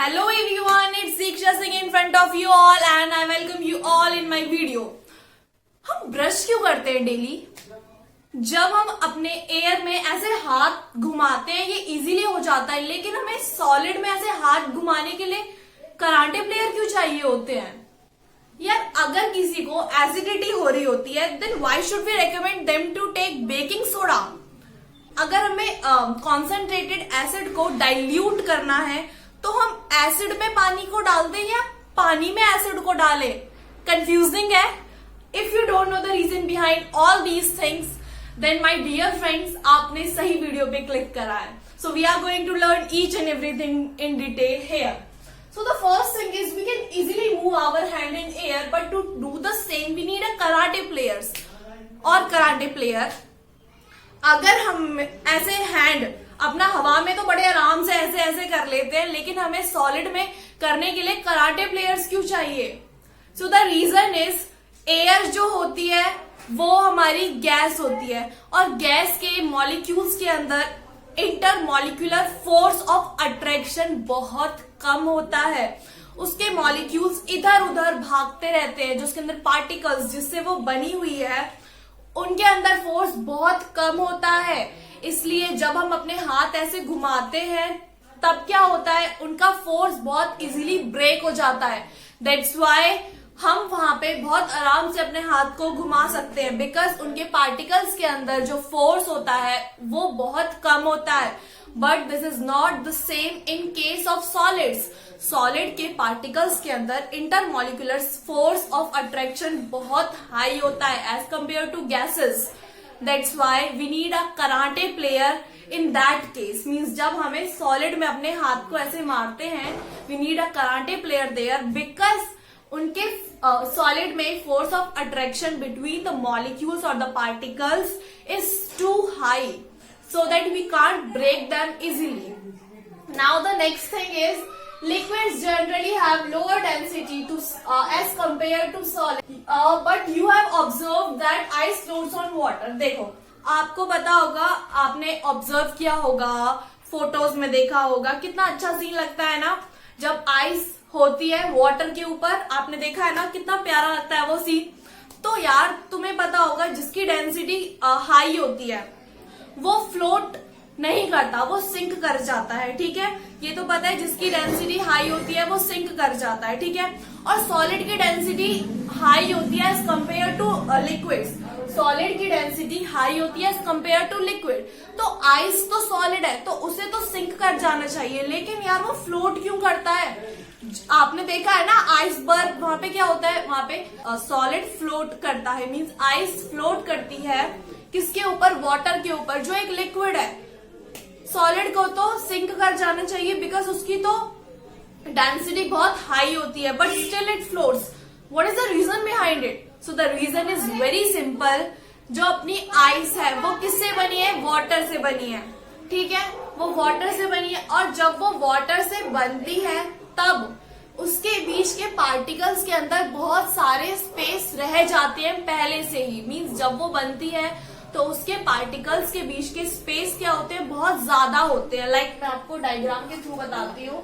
Hello everyone, it's Diksha Singh in front of you all and I welcome you all in my video. हम brush क्यों करते हैं daily? जब हम अपने एयर में ऐसे हाथ घुमाते हैं ये इजीली हो जाता है, लेकिन हमें सॉलिड में ऐसे हाथ घुमाने के लिए कराटे प्लेयर क्यों चाहिए होते हैं? यार अगर किसी को एसिडिटी हो रही होती है then why should we recommend them to take baking soda? अगर हमें कॉन्सेंट्रेटेड एसिड को डाइल्यूट करना है तो हम एसिड में पानी को डाल दें या पानी में एसिड को डालें? कंफ्यूजिंग है. If you don't know the reason behind all these things then my dear friends, आपने सही वीडियो पे क्लिक करा है. So we are going to learn each and everything in detail here. So the first thing is we can easily move our hand in air, but to do the same we need a karate players और karate player. अगर हम ऐसे hand अपना हवा में तो बड़े आराम से ऐसे ऐसे कर लेते हैं, लेकिन हमें सॉलिड में करने के लिए कराटे प्लेयर्स क्यों चाहिए? So the reason is air जो होती है वो हमारी गैस होती है और गैस के मॉलिक्यूल्स के अंदर इंटरमॉलिक्यूलर फोर्स ऑफ अट्रैक्शन बहुत कम होता है. उसके मॉलिक्यूल्स इधर उधर भागते रहते हैं, जो उसके अंदर पार्टिकल्स जिससे वो बनी हुई है उनके अंदर फोर्स बहुत कम होता है. इसलिए जब हम अपने हाथ ऐसे घुमाते हैं तब क्या होता है, उनका फोर्स बहुत इजीली ब्रेक हो जाता है. दैट्स व्हाई हम वहां पे बहुत आराम से अपने हाथ को घुमा सकते हैं, बिकॉज उनके पार्टिकल्स के अंदर जो फोर्स होता है वो बहुत कम होता है. But this is not the same in case of solids. Solid के पार्टिकल्स के अंदर इंटरमॉलिक्यूलर फोर्स ऑफ अट्रैक्शन बहुत हाई होता है as compare to gases. That's why we need a karate player in that case. Means जब हमें solid में अपने हाथ को ऐसे मारते हैं we need a karate player there, because उनके सॉलिड में force of attraction between the molecules और the particles is too high, so that we can't break them easily. Now the next thing is liquids generally have lower density to as compared to solid, but you have observed that ice floats on water. देखो आपको पता होगा, आपने observe किया होगा, photos में देखा होगा, कितना अच्छा सीन लगता है ना जब आइस होती है वाटर के ऊपर. आपने देखा है ना कितना प्यारा लगता है वो सीन. तो यार तुम्हें पता होगा जिसकी डेंसिटी हाई होती है वो फ्लोट नहीं करता, वो सिंक कर जाता है. ठीक है, ये तो पता है जिसकी डेंसिटी हाई होती है वो सिंक कर जाता है. ठीक है, और सॉलिड की डेंसिटी हाई होती है as compare to liquids. Solid की डेंसिटी हाई होती है एज कंपेयर टू लिक्विड. तो आइस तो सॉलिड है तो उसे तो सिंक कर जाना चाहिए, लेकिन यार वो फ्लोट क्यों करता है? आपने देखा है ना आइसबर्ग, वहां पे क्या होता है, वहां पे सॉलिड फ्लोट करता है. मीन्स आइस फ्लोट करती है किसके ऊपर? वाटर के ऊपर, जो एक लिक्विड है. सॉलिड को तो सिंक कर जाना चाहिए बिकॉज उसकी तो डेंसिटी बहुत हाई होती है, but still it floats. What is the reason behind it? So the reason is very simple. जो अपनी आइस है वो किससे बनी है? वाटर से बनी है. ठीक है, वो वाटर से बनी है और जब वो वाटर से बनती है तब उसके बीच के पार्टिकल्स के अंदर बहुत सारे स्पेस रह जाते हैं पहले से ही. मीन्स जब वो बनती है तो उसके पार्टिकल्स के बीच के स्पेस क्या होते हैं? बहुत ज्यादा होते हैं. लाइक मैं आपको डायग्राम के थ्रू बताती हूँ.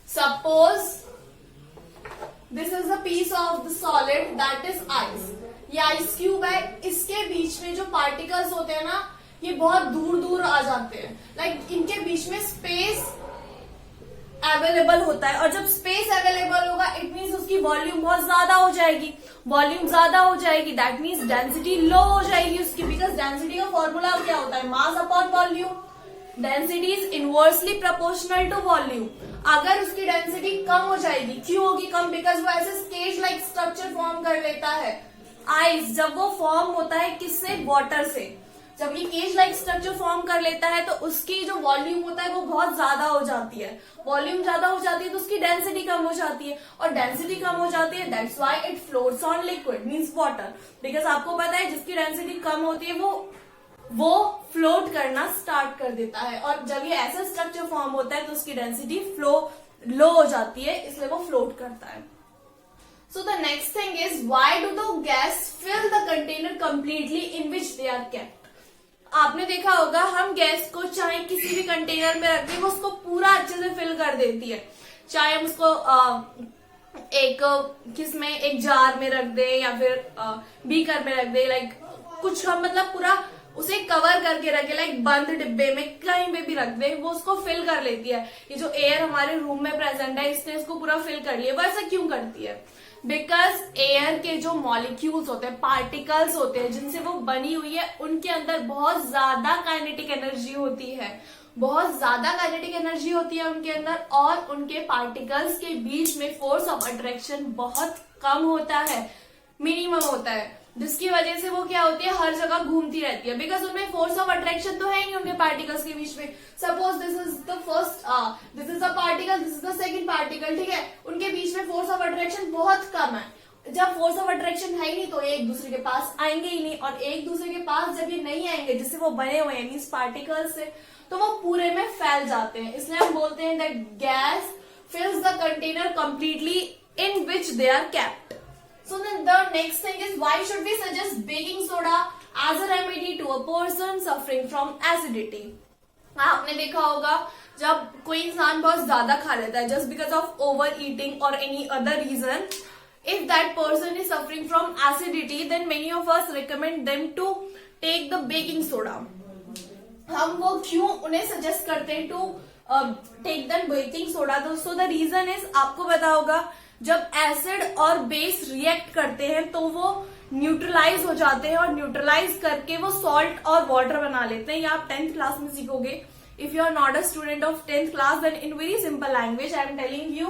Suppose this is a piece of the solid that is ice. ये आइस क्यूब है, इसके बीच में जो पार्टिकल्स होते हैं ना ये बहुत दूर दूर आ जाते हैं. लाइक इनके बीच में स्पेस अवेलेबल होता है, और जब स्पेस अवेलेबल होगा इट मीन्स उसकी वॉल्यूम बहुत ज्यादा हो जाएगी. वॉल्यूम ज्यादा हो जाएगी दैट मीन्स डेंसिटी लो हो जाएगी उसकी, बिकॉज डेंसिटी का फॉर्मूला क्या होता है? Mass upon volume. Density is inversely proportional to volume. अगर उसकी डेंसिटी कम हो जाएगी, क्यों होगी कम? बिकॉज वो ऐसे स्केज लाइक स्ट्रक्चर फॉर्म कर लेता है. आइस जब वो फॉर्म होता है किससे? वाटर से. जब ये केज लाइक स्ट्रक्चर फॉर्म कर लेता है तो उसकी जो वॉल्यूम होता है वो बहुत ज्यादा हो जाती है. वॉल्यूम ज्यादा हो जाती है तो उसकी डेंसिटी कम हो जाती है, और डेंसिटी कम हो जाती है that's why it floats on liquid means water. Because आपको पता है जिसकी डेंसिटी कम होती है वो फ्लोट करना स्टार्ट कर देता है, और जब ये ऐसा स्ट्रक्चर फॉर्म होता है तो उसकी डेंसिटी लो हो जाती है, इसलिए वो फ्लोट करता है. So the next thing is, why do the gas fill the container completely in which they are kept? आपने देखा होगा हम गैस को चाहे किसी भी कंटेनर में रख दें वो उसको पूरा अच्छे से फिल कर देती है। चाहे हम उसको एक किसमें एक जार में रख दे या फिर बीकर में रख दे, लाइक कुछ हम मतलब पूरा उसे कवर करके रखे, लाइक बंद डिब्बे में कहीं पे भी रख दे वो उसको फिल कर लेती है। ये जो एयर हमारे रूम में प्रेजेंट है इसने इसको पूरा फिल कर लिया। वैसा क्यों करती है? बिकॉज एयर के जो मॉलिक्यूल्स होते हैं, पार्टिकल्स होते हैं जिनसे वो बनी हुई है, उनके अंदर बहुत ज्यादा काइनेटिक एनर्जी होती है, बहुत ज्यादा काइनेटिक एनर्जी होती है उनके अंदर, और उनके पार्टिकल्स के बीच में फोर्स ऑफ अट्रैक्शन बहुत कम होता है, मिनिमम होता है, जिसकी वजह से वो क्या होती है, हर जगह घूमती रहती है। बिकॉज उनमें फोर्स ऑफ अट्रैक्शन तो है ही उनके पार्टिकल्स के बीच में। Suppose this is the first, this is the particle, this is the second particle, ठीक है, उनके बीच में फोर्स ऑफ अट्रैक्शन बहुत कम है। जब फोर्स ऑफ अट्रैक्शन है ही नहीं तो एक दूसरे के पास आएंगे ही नहीं, और एक दूसरे के पास जब ये नहीं आएंगे जिससे वो बने हुए हैं मीन्स पार्टिकल्स से, तो वो पूरे में फैल जाते हैं। इसलिए हम बोलते हैं that gas फिल्स the container completely in which they are kept. So then the next thing is, why should we suggest baking soda as a remedy to a person suffering from acidity? आपने देखा होगा जब कोई इंसान बहुत ज्यादा खा लेता है just because of overeating or any other reason, if that person is suffering from acidity, then many of us recommend them to take the baking soda. हम वो क्यों उन्हें सजेस्ट करते हैं to take the baking soda? दोस्तों the reason is, आपको पता होगा जब एसिड और बेस रिएक्ट करते हैं तो वो न्यूट्रलाइज हो जाते हैं, और न्यूट्रलाइज करके वो सॉल्ट और वाटर बना लेते हैं। ये आप 10th क्लास में सीखोगे। If you are not a student of 10th class, then in very simple language I am telling you,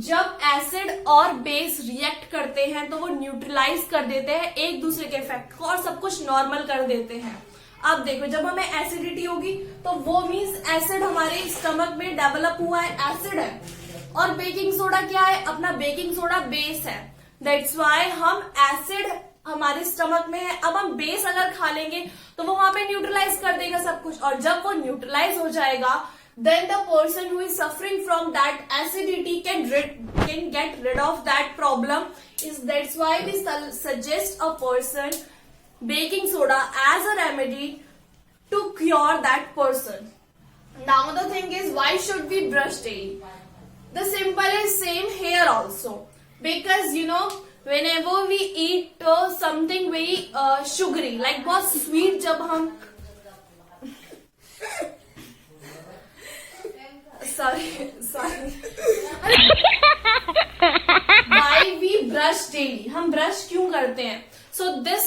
जब एसिड और बेस रिएक्ट करते हैं तो वो न्यूट्रलाइज कर देते हैं एक दूसरे के इफेक्ट को और सब कुछ नॉर्मल कर देते हैं। अब देखो, जब हमें एसिडिटी होगी तो वो मीन्स एसिड हमारे स्टमक में डेवलप हुआ है, एसिड है, और बेकिंग सोडा क्या है? अपना बेकिंग सोडा बेस है। दैट्स वाई हम एसिड हमारे स्टमक में है, अब हम बेस अगर खा लेंगे तो वो वहां पे न्यूट्रलाइज कर देगा सब कुछ, और जब वो न्यूट्रलाइज हो जाएगा then the person who is suffering from that acidity can get rid of that problem. That's why we suggest a person baking soda as a remedy to cure that person. Now the thing is, why should we brush daily? The simple is same here also, because you know whenever we eat something very sugary, like बहुत sweet, जब हम sorry why we brush daily? हम brush क्यों करते हैं? So this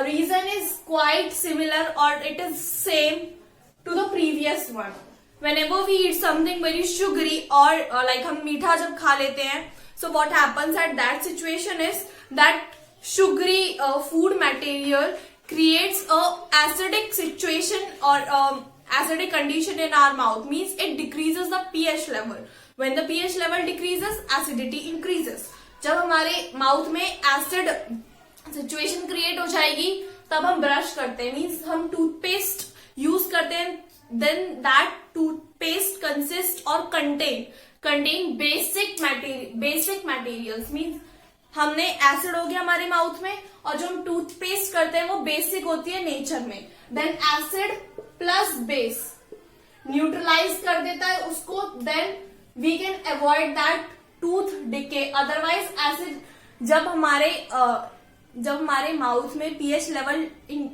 reason is quite similar, or it is same to the previous one. Whenever we eat something very sugary or like हम मीठा जब खा लेते हैं, so what happens at that situation is that sugary food material creates a acidic situation or acidic condition in our mouth, means it decreases the pH level. When the pH level decreases, acidity increases. जब हमारे mouth में acid situation create हो जाएगी तब हम brush करते हैं, means हम टूथपेस्ट यूज करते हैं, देन दैट टूथपेस्ट कंसिस्ट और कंटेन बेसिक मटेरियल्स, मीन्स हमने एसिड हो गया हमारे माउथ में, और जो हम टूथपेस्ट करते हैं वो बेसिक होती है नेचर में। Then acid plus base neutralise कर देता है उसको, then we can avoid that tooth decay. Otherwise acid जब हमारे माउथ में पीएच लेवल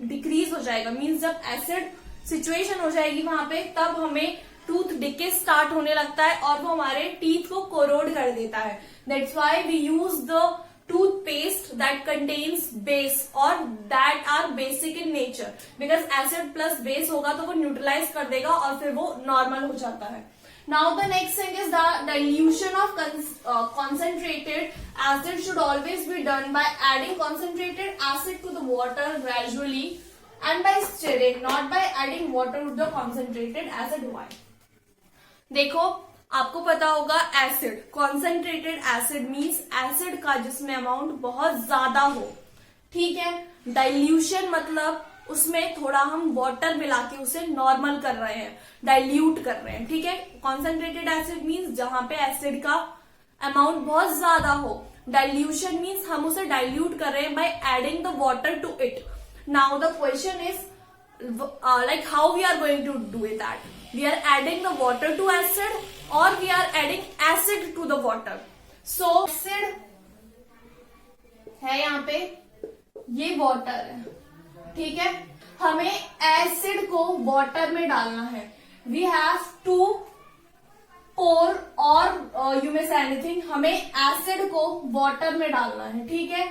डिक्रीज हो जाएगा, मीन्स जब एसिड सिचुएशन हो जाएगी वहां पे, तब हमें टूथ डिके स्टार्ट होने लगता है और वो हमारे टीथ को कोरोड कर देता है। That's why we use the toothpaste that contains base और that are basic in nature, because acid plus base होगा तो वो न्यूट्रलाइज कर देगा और फिर वो नॉर्मल हो जाता है। Now the next thing is the dilution of concentrated acid should always be done by adding concentrated acid to the water gradually and by stirring, not by adding water to the concentrated acid. Why? देखो, आपको पता होगा acid, concentrated acid means acid का जिसमें amount बहुत ज्यादा हो, ठीक है। डाइल्यूशन मतलब उसमें थोड़ा हम वाटर मिला के उसे नॉर्मल कर रहे हैं, डाइल्यूट कर रहे हैं, ठीक है। कॉन्सेंट्रेटेड एसिड मीन्स जहां पे एसिड का अमाउंट बहुत ज्यादा हो। डाइल्यूशन मीन्स हम उसे डाइल्यूट कर रहे हैं by adding the water to it. Now the question is like how we are going to do that. We are adding the water to acid और we are adding acid to the water. So acid है यहाँ पे, ये water है, ठीक है. हमें acid को वाटर में डालना है. वी हैव टू पोर और यू मे से एनीथिंग. हमें एसिड को वाटर में डालना है, ठीक है.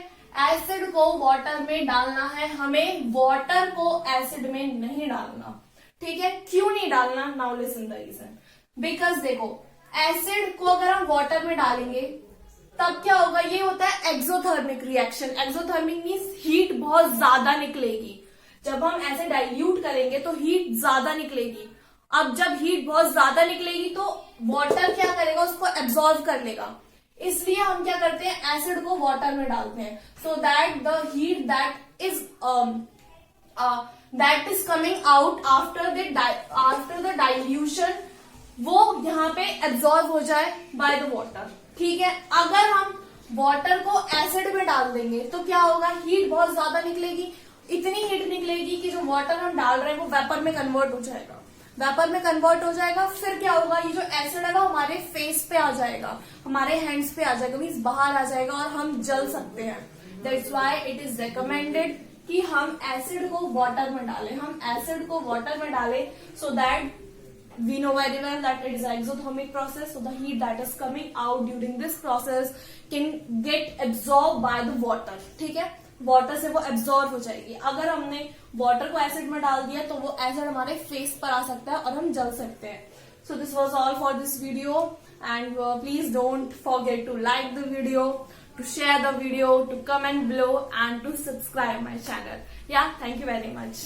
एसिड को वाटर में डालना है, हमें वाटर को एसिड में नहीं डालना, ठीक है. क्यों नहीं डालना? Now listen the reason. Because देखो, एसिड को अगर हम वाटर में डालेंगे तब क्या होगा, ये होता है exothermic reaction. Exothermic means heat बहुत ज्यादा निकलेगी. जब हम ऐसे डाइल्यूट करेंगे तो हीट ज्यादा निकलेगी. अब जब हीट बहुत ज्यादा निकलेगी तो वाटर क्या करेगा, उसको एब्सॉर्ब कर लेगा. इसलिए हम क्या करते हैं, एसिड को वाटर में डालते हैं, so that the heat that is coming out after the dilution, वो यहाँ पे एब्सॉर्ब हो जाए बाय द वाटर, ठीक है. अगर हम वाटर को एसिड में डाल देंगे तो क्या होगा, हीट बहुत ज्यादा निकलेगी. इतनी हीट निकलेगी कि जो वाटर हम डाल रहे हैं वो वेपर में कन्वर्ट हो जाएगा. वेपर में कन्वर्ट हो जाएगा, फिर क्या होगा, ये जो एसिड है वो हमारे फेस पे आ जाएगा, हमारे हैंड्स पे आ जाएगा, मीन्स बाहर आ जाएगा और हम जल सकते हैं. That's why it is recommended कि हम एसिड को वाटर में डालें. हम एसिड को वाटर में डालें so that we know very well that it is an exothermic process, so the heat that is coming out during this process can get absorbed by the water, ठीक है. Water से वो absorb हो जाएगी. अगर हमने वाटर को acid में डाल दिया तो वो एसिड हमारे फेस पर आ सकता है और हम जल सकते हैं. So this was all for this video and please don't forget to like the video, to share the video, to comment below and to subscribe my channel. Yeah, thank you very much.